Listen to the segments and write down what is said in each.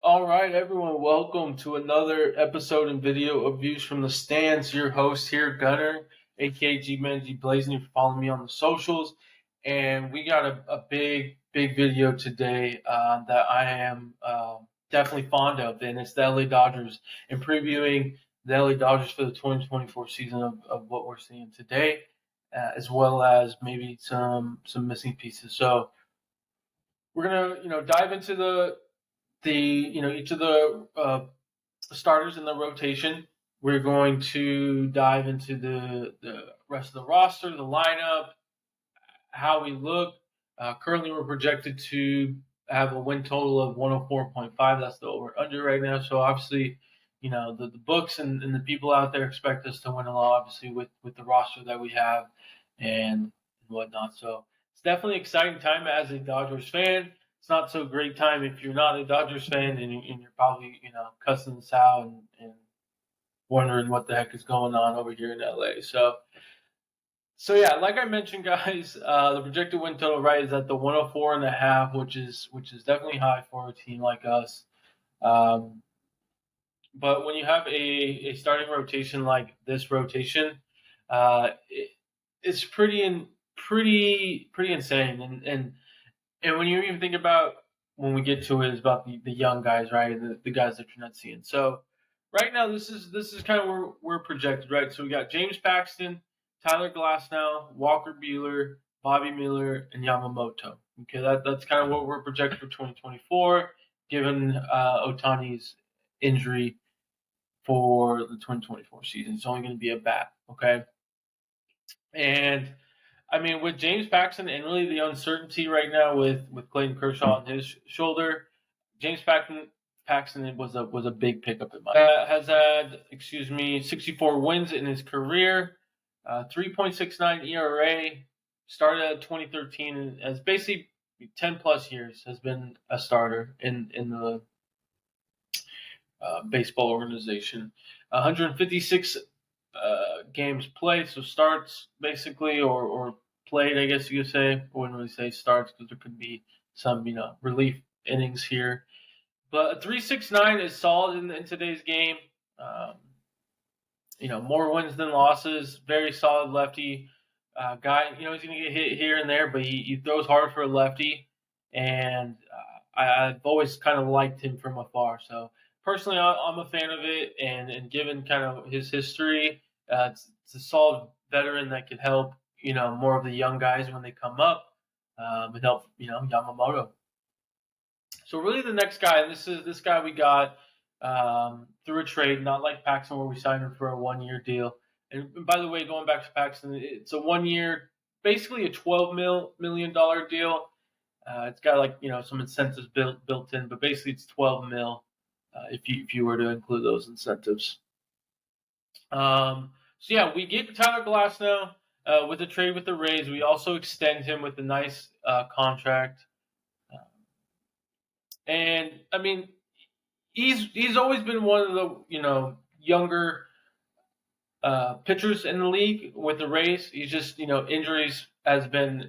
All right, everyone, welcome to another episode and video of Views from the Stands. Your host here, Gunner, aka G Man G Blazing. If you follow me on the socials, and we got a big video today that I am definitely fond of, and it's the LA Dodgers and previewing the LA Dodgers for the 2024 season of what we're seeing today, as well as maybe some missing pieces. So we're gonna dive into the each of the starters in the rotation. We're going to dive into the rest of the roster, the lineup, how we look. Currently, we're projected to have a win total of 104.5. That's the over under right now. So obviously, the books and the people out there expect us to win a lot. Obviously, with the roster that we have and whatnot. So it's definitely an exciting time as a Dodgers fan. It's not so great time if you're not a Dodgers fan and you're probably cussing us out and wondering what the heck is going on over here in LA. So yeah, like I mentioned, guys, the projected win total right is at the 104.5, which is definitely high for a team like us. Um, but when you have a starting rotation like this rotation, it's pretty insane. And when you even think about when we get to it, is about the young guys, right? The guys that you're not seeing. So right now, this is kind of where we're projected, right? So we got James Paxton, Tyler Glasnow, Walker Buehler, Bobby Miller, and Yamamoto. Okay, that's kind of what we're projected for 2024, given Otani's injury for the 2024 season. It's only going to be a bat, okay? And I mean, with James Paxton and really the uncertainty right now with Clayton Kershaw on his shoulder, James Paxton was a big pickup in my has had 64 wins in his career, 3.69 ERA, started at 2013 and has basically 10 plus years has been a starter in the baseball organization. 156 games played, so starts basically, or played, I guess you could say. I wouldn't really say starts because there could be some, relief innings here. But a 3.69 is solid in today's game. Um, more wins than losses. Very solid lefty guy. He's going to get hit here and there, but he throws hard for a lefty. And I've always kind of liked him from afar. So personally, I'm a fan of it. And given kind of his history, it's a solid veteran that could help, more of the young guys when they come up and help, Yamamoto. So really, the next guy, and this guy we got through a trade, not like Paxton where we signed him for a 1 year deal. And by the way, going back to Paxton, it's a 1 year, basically a $12 million deal. It's got like some incentives built in, but basically it's 12 mil if you were to include those incentives. So yeah, we get Tyler Glass now with a trade with the Rays. We also extend him with a nice contract. And I mean, he's always been one of the younger pitchers in the league with the Rays. He's just injuries has been a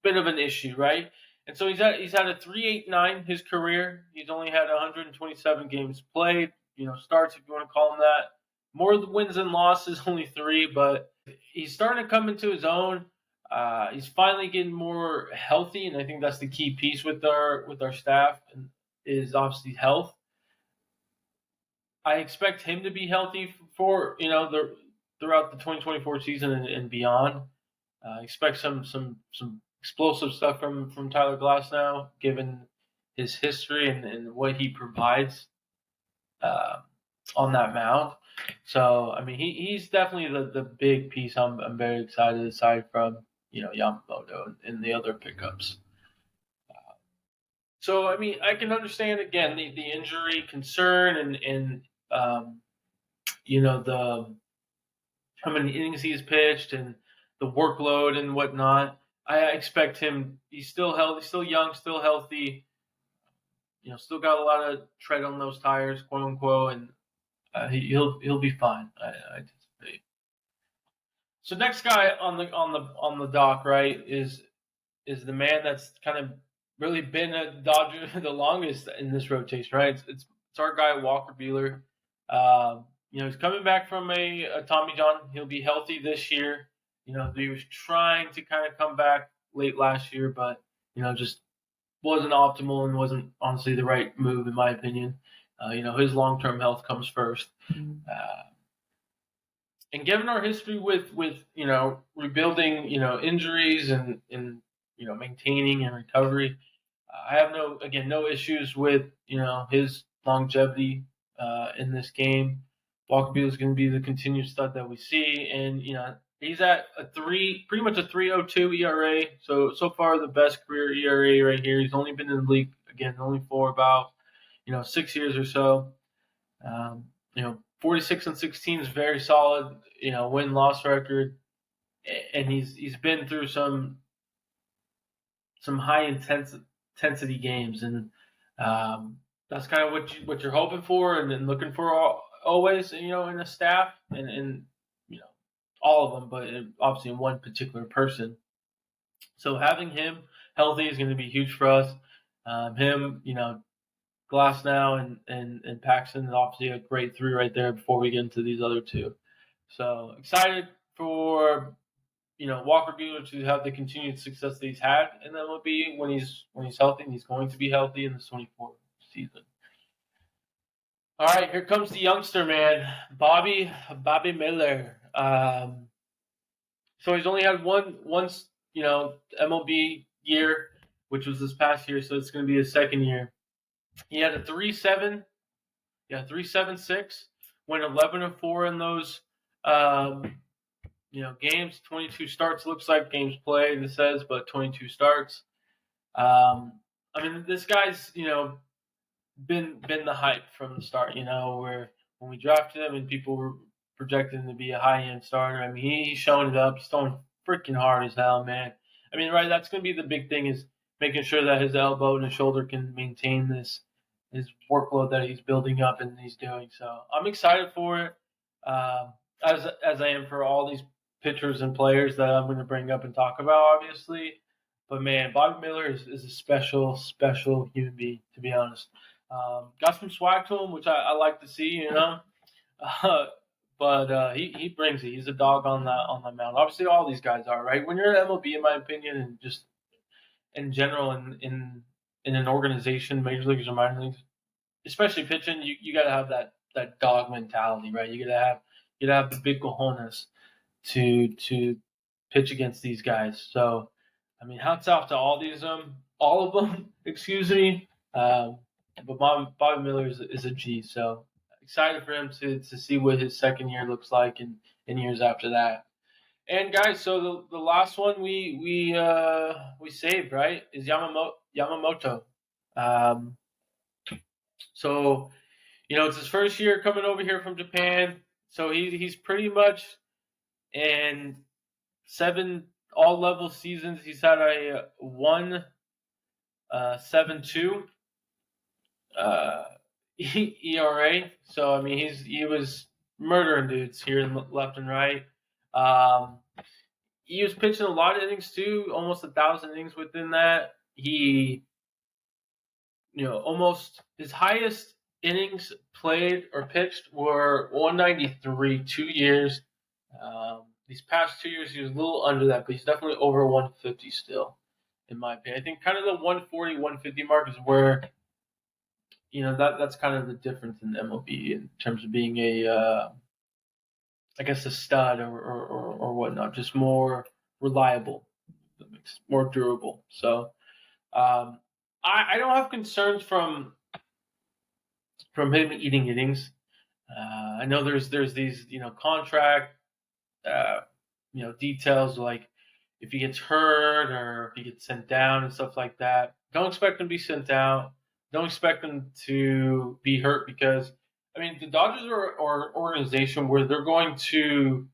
bit of an issue, right? And so he's had a 3.89 his career. He's only had 127 games played. Starts if you want to call him that. More wins than losses, only three, but he's starting to come into his own. He's finally getting more healthy, and I think that's the key piece with our staff and is obviously health. I expect him to be healthy for throughout the 2024 season and beyond. I expect some explosive stuff from Tyler Glass now, given his history and what he provides uh, on that mound. So I mean, he's definitely the big piece. I'm very excited. Aside from Yamamoto and the other pickups. So I mean, I can understand again the injury concern and the how many innings he's pitched and the workload and whatnot. I expect him. He's still healthy, still young, still healthy. Still got a lot of tread on those tires, quote unquote, and he'll be fine. I anticipate. So next guy on the dock, right, is the man that's kind of really been a Dodger the longest in this rotation, right? It's our guy Walker Buehler. He's coming back from a Tommy John. He'll be healthy this year. He was trying to kind of come back late last year, but just wasn't optimal and wasn't honestly the right move in my opinion. His long term health comes first. And given our history with rebuilding injuries and maintaining and recovery, I have no issues with his longevity in this game. Walker Buehler is going to be the continued stud that we see, and he's at pretty much a 3.02 ERA. So far the best career ERA right here. He's only been in the league again only for about 6 years or so. 46-16 is very solid. Win-loss record, and he's been through some high intensity games, and that's kind of what you're hoping for and then looking for always, in a staff and all of them, but obviously in one particular person. So having him healthy is going to be huge for us. Him, Glasnow and Paxton is obviously a great three right there before we get into these other two. So excited for Walker Buehler to have the continued success that he's had in MLB when he's healthy, and he's going to be healthy in this 24 season. All right, here comes the youngster, man, Bobby Miller. So he's only had one MLB year, which was this past year, so it's going to be his second year. He had a 3.76, went 11-4 in those games. 22 starts looks like games played. It says, but 22 starts. This guy's been the hype from the start. Where when we drafted him and people were projecting him to be a high end starter. He's showing it up. He's throwing freaking hard as hell, man. Right. That's going to be the big thing, is making sure that his elbow and his shoulder can maintain his workload that he's building up and he's doing. So I'm excited for it, as I am for all these pitchers and players that I'm going to bring up and talk about, obviously. But man, Bobby Miller is a special human being, to be honest. Got some swag to him, which I like to see, but he brings it. He's a dog on the mound. Obviously, all these guys are, right. When you're at MLB, in my opinion, and just in general, in an organization, major leagues or minor leagues, especially pitching, you got to have that dog mentality, right? You got to have the big cojones to pitch against these guys. So, hats off to all of them. Excuse me. But Bobby Miller is a G. So excited for him to see what his second year looks like and years after that. And guys, so the last one we saved, right, is Yamamoto. So it's his first year coming over here from Japan. So he's pretty much in 7 all level seasons. He's had a 1.72 ERA. So he was murdering dudes here left and right. He was pitching a lot of innings too, almost 1,000 innings within that. He, almost his highest innings played or pitched were 193 2 years. These past 2 years, he was a little under that, but he's definitely over 150 still, in my opinion. I think kind of the 140, 150 mark is where, that's kind of the difference in MLB in terms of being a stud or whatnot, just more reliable, more durable. So I don't have concerns from him eating innings. I know there's these contract details, like if he gets hurt or if he gets sent down and stuff like that. Don't expect him to be sent out. Don't expect him to be hurt, because the Dodgers are an organization where they're going to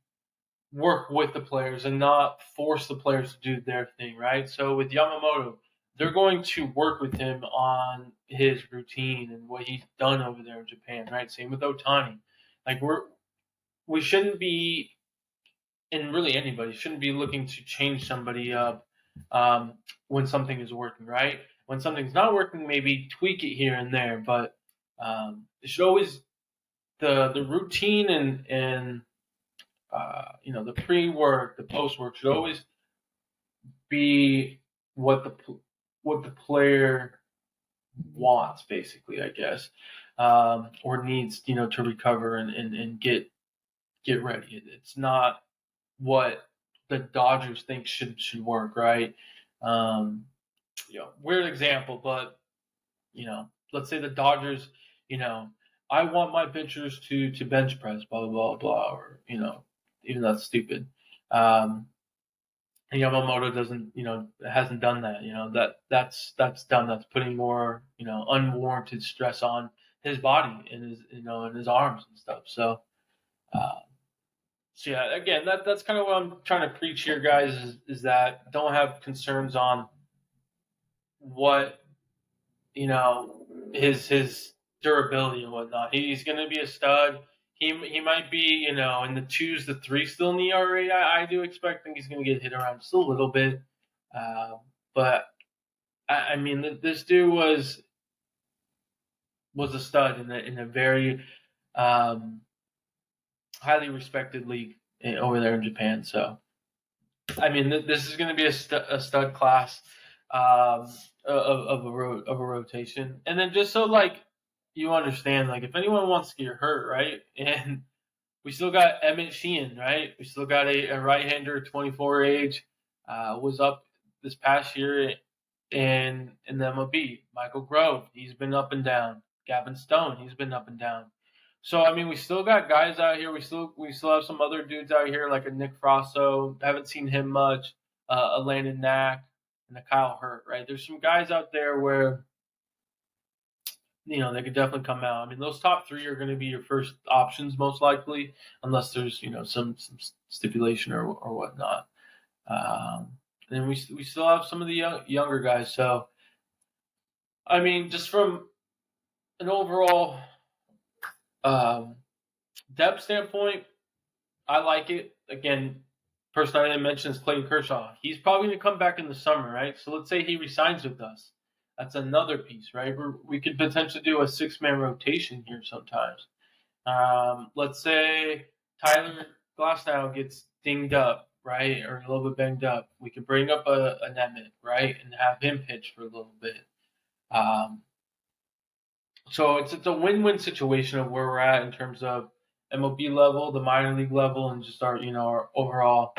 work with the players and not force the players to do their thing, right? So with Yamamoto, they're going to work with him on his routine and what he's done over there in Japan, right? Same with Ohtani. Like we shouldn't be, and really anybody shouldn't be looking to change somebody up when something is working, right? when something's not working, maybe tweak it here and there. But it should always the routine and the pre-work, the post-work should always be what the player wants, basically, I guess, or needs, to recover and get ready. It's not what the Dodgers think should work, right? Weird example, but let's say the Dodgers, you know, I want my pitchers to bench press, blah blah blah blah, or even that's stupid. Um, and Yamamoto doesn't, hasn't done that. That's dumb. That's putting more, unwarranted stress on his body and his arms and stuff. Uh, so yeah, again, that's kind of what I'm trying to preach here, guys. Is that don't have concerns on what his durability and whatnot. He's going to be a stud. He might be in the 2s to 3 still in the ERA. I do expect he's going to get hit around just a little bit, but I mean this dude was a stud in a very highly respected league over there in Japan. So I mean this is going to be a stud class. Of a rotation, and then just so you understand, if anyone wants to get hurt, right, and we still got Emmett Sheehan, right, we still got a right-hander, 24 age, was up this past year in the MLB. Michael Grove, he's been up and down. Gavin Stone, he's been up and down. So I mean, we still got guys out here. We still have some other dudes out here like a Nick Frosso. Haven't seen him much. A Landon Knack and a Kyle Hurt, right? There's some guys out there where they could definitely come out. I mean, those top 3 are going to be your first options most likely, unless there's some stipulation or whatnot. And we still have some of the younger guys. So I mean, just from an overall depth standpoint, I like it. Again, person I didn't mention is Clayton Kershaw. He's probably going to come back in the summer, right? So let's say he resigns with us. That's another piece, right? We could potentially do a 6-man rotation here sometimes. Let's say Tyler Glasnow gets dinged up, right, or a little bit banged up. We could bring up a Nemeth, right, and have him pitch for a little bit. So it's a win-win situation of where we're at in terms of MLB level, the minor league level, and just our overall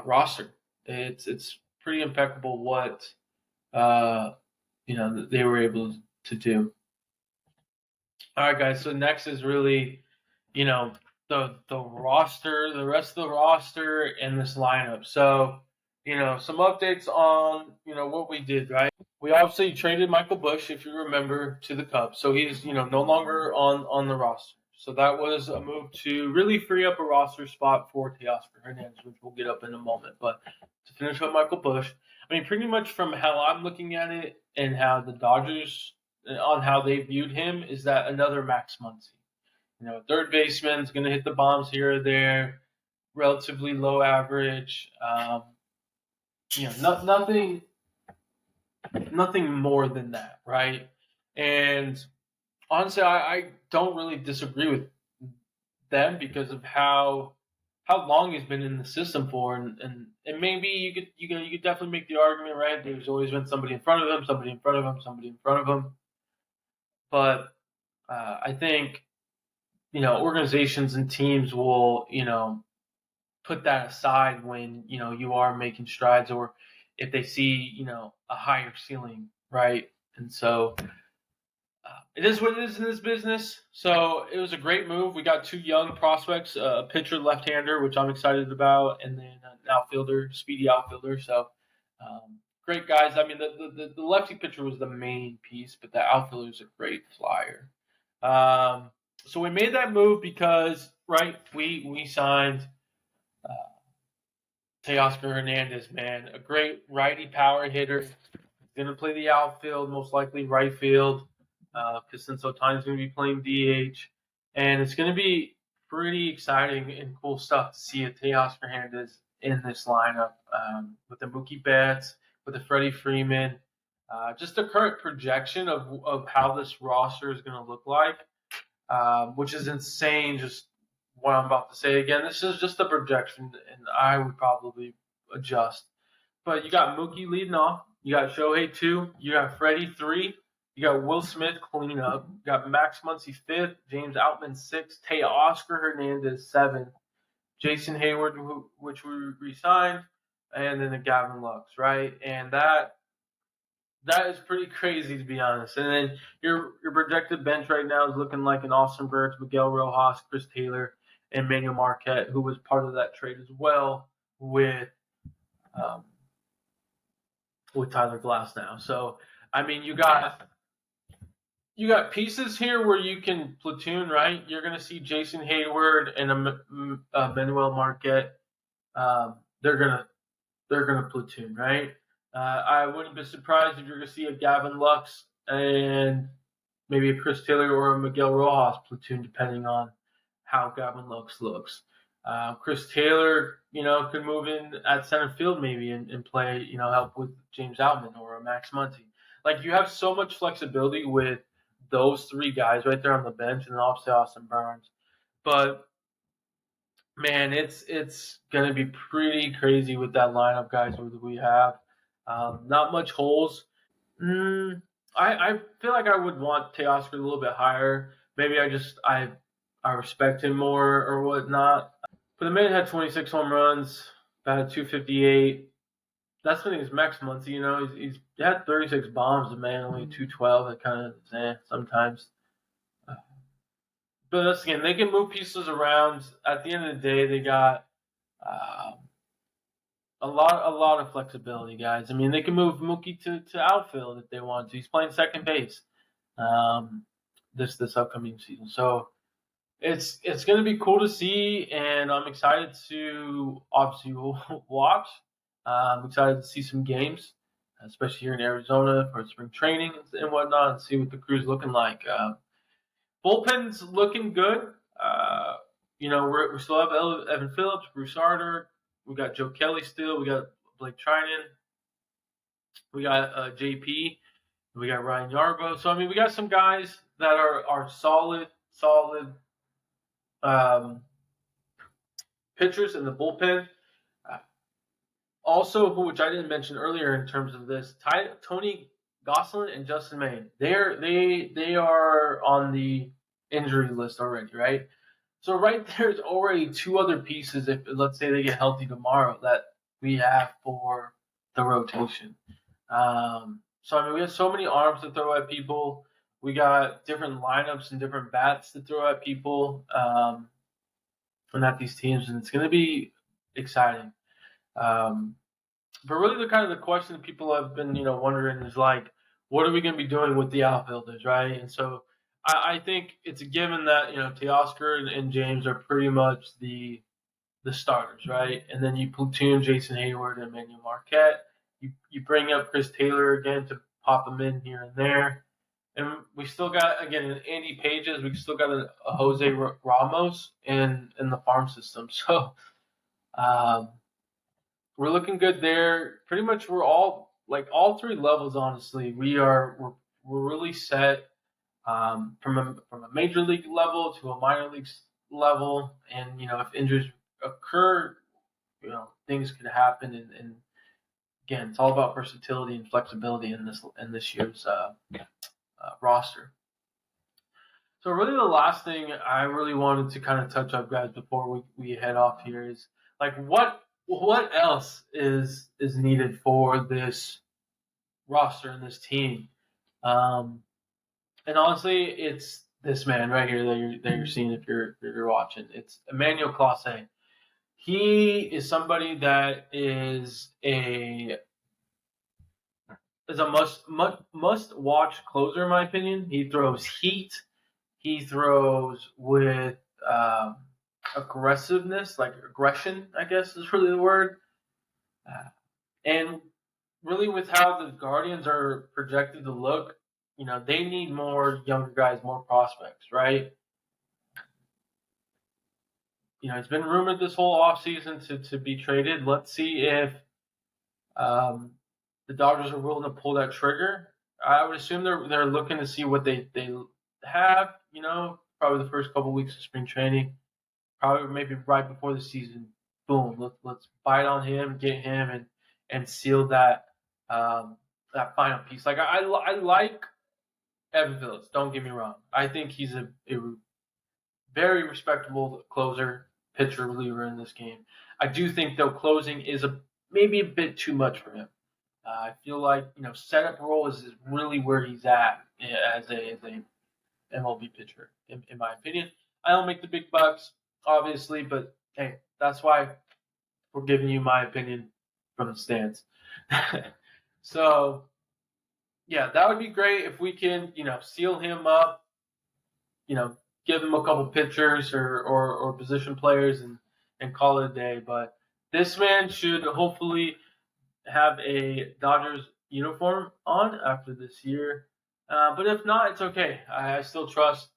roster. It's pretty impeccable what they were able to do. All right, guys. So next is really, the roster, the rest of the roster, and this lineup. So, some updates on what we did. Right, we obviously traded Michael Busch, if you remember, to the Cubs. So he's no longer on the roster. So that was a move to really free up a roster spot for Teoscar Hernandez, which we'll get up in a moment. But to finish up Michael Busch, I mean, pretty much from how I'm looking at it and how the Dodgers, on how they viewed him, is that another Max Muncy. Third baseman's going to hit the bombs here or there, relatively low average. Nothing more than that, right? And honestly, I don't really disagree with them because of how long he's been in the system for, and maybe you could definitely make the argument, right? There's always been somebody in front of him, somebody in front of him, somebody in front of him. But I think organizations and teams will put that aside when you are making strides, or if they see a higher ceiling, right? And so it is what it is in this business. So it was a great move. We got 2 young prospects, a pitcher, left-hander, which I'm excited about, and then an outfielder, speedy outfielder. So great guys. I mean, the lefty pitcher was the main piece, but the outfielder is a great flyer. So we made that move because, right, we signed Teoscar Hernandez, man, a great righty power hitter. He's going to play the outfield, most likely right field, because since Ohtani's going to be playing DH. And it's going to be pretty exciting and cool stuff to see a Teoscar Hernandez in this lineup with the Mookie Betts, with the Freddie Freeman. Just the current projection of how this roster is going to look like, which is insane. Just what I'm about to say again. This is just a projection, and I would probably adjust. But you got Mookie leading off. You got Shohei 2. You got Freddie 3. You got Will Smith clean up. You got Max Muncy 5th. James Outman 6th. Teoscar Hernandez 7th. Jason Hayward, which we re-signed. And then the Gavin Lux, right? And that is pretty crazy, to be honest. And then your projected bench right now is looking like an Austin Burns, Miguel Rojas, Chris Taylor, and Manuel Marquette, who was part of that trade as well with Tyler Glasnow. So, I mean, you got pieces here where you can platoon, right? You're going to see Jason Hayward and Manuel Marquette. They're gonna platoon, right? I wouldn't be surprised if you're going to see a Gavin Lux and maybe a Chris Taylor or a Miguel Rojas platoon, depending on how Gavin Lux looks. Chris Taylor, could move in at center field maybe and play, help with James Outman or a Max Muncy. Like, you have so much flexibility with those three guys right there on the bench, and then obviously Austin Burns. But man, it's gonna be pretty crazy with that lineup, guys. We have not much holes. I feel like I would want Teoscar a little bit higher. Maybe I respect him more or whatnot. But the man had 26 home runs, batted 258. That's when he was Max Muncy. He's had 36 bombs. The man only 212. It kind of sometimes. But that's, again, they can move pieces around. At the end of the day, they got a lot of flexibility, guys. I mean, they can move Mookie to outfield if they want to. He's playing second base this upcoming season. So it's going to be cool to see, and I'm excited to obviously watch. I'm excited to see some games, especially here in Arizona for spring training and whatnot, and see what the crew's looking like. Bullpen's looking good. We still have Evan Phillips, Bruce Arter. We got Joe Kelly still. We got Blake Trinan. We got JP. We got Ryan Yarbo. So, I mean, we got some guys that are solid pitchers in the bullpen. Also, which I didn't mention earlier in terms of this, Tony Gonsolin and Justin Maine. They are on the injury list already, right? So right there's already two other pieces. If let's say they get healthy tomorrow, that we have for the rotation. So I mean, we have so many arms to throw at people. We got different lineups and different bats to throw at people, and at these teams, and it's going to be exciting. But really, the question that people have been, wondering is like, what are we going to be doing with the outfielders, right? And so I think it's a given that Teoscar and James are pretty much the starters, right? And then you platoon Jason Hayward and Manuel Marquette. You bring up Chris Taylor again to pop him in here and there. And we still got, again, Andy Pages. We still got a Jose Ramos in the farm system. So we're looking good there. Pretty much we're all three levels, honestly. We're really set from a major league level to a minor league level. And, if injuries occur, things could happen. And again, it's all about versatility and flexibility in this year's roster. So really the last thing I really wanted to kind of touch up, guys, before we head off here is like what else is needed for this roster and this team. And honestly, it's this man right here that you're seeing if you're watching. It's Emmanuel Clase. He is somebody that is a must watch closer, in my opinion. He throws heat. He throws with aggressiveness, like aggression, I guess is really the word. And really, with how the Guardians are projected to look, they need more younger guys, more prospects, right? It's been rumored this whole offseason to be traded. Let's see if the Dodgers are willing to pull that trigger. I would assume they're looking to see what they have. Probably the first couple weeks of spring training, probably maybe right before the season. Boom, let's bite on him, get him, and seal that final piece. Like I like Evan Phillips. Don't get me wrong. I think he's a very respectable closer, pitcher, reliever in this game. I do think though closing is maybe a bit too much for him. I feel like setup role is really where he's at as a MLB pitcher, in my opinion. I don't make the big bucks, obviously, but hey, that's why we're giving you my opinion from the stands. So yeah, that would be great if we can seal him up, give him a couple pitchers or position players and call it a day. But this man should hopefully have a Dodgers uniform on after this year. But if not, it's okay. I still trust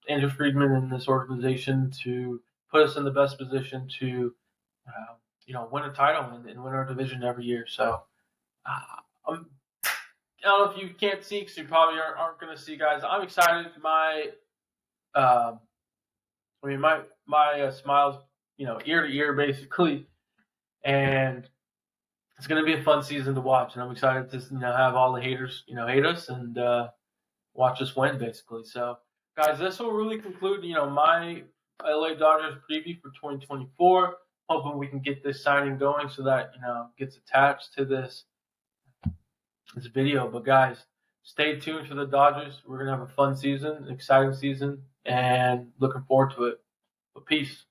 Andrew Friedman and this organization to put us in the best position to, win a title and win our division every year. So I don't know if you can't see because you probably aren't going to see, guys. I'm excited. My smiles, ear to ear basically, and it's going to be a fun season to watch. And I'm excited to have all the haters hate us and watch us win basically. So guys, this will really conclude my LA Dodgers preview for 2024. Hoping we can get this signing going so that gets attached to this video. But guys, stay tuned for the Dodgers. We're gonna have a fun season, exciting season, and looking forward to it. But peace.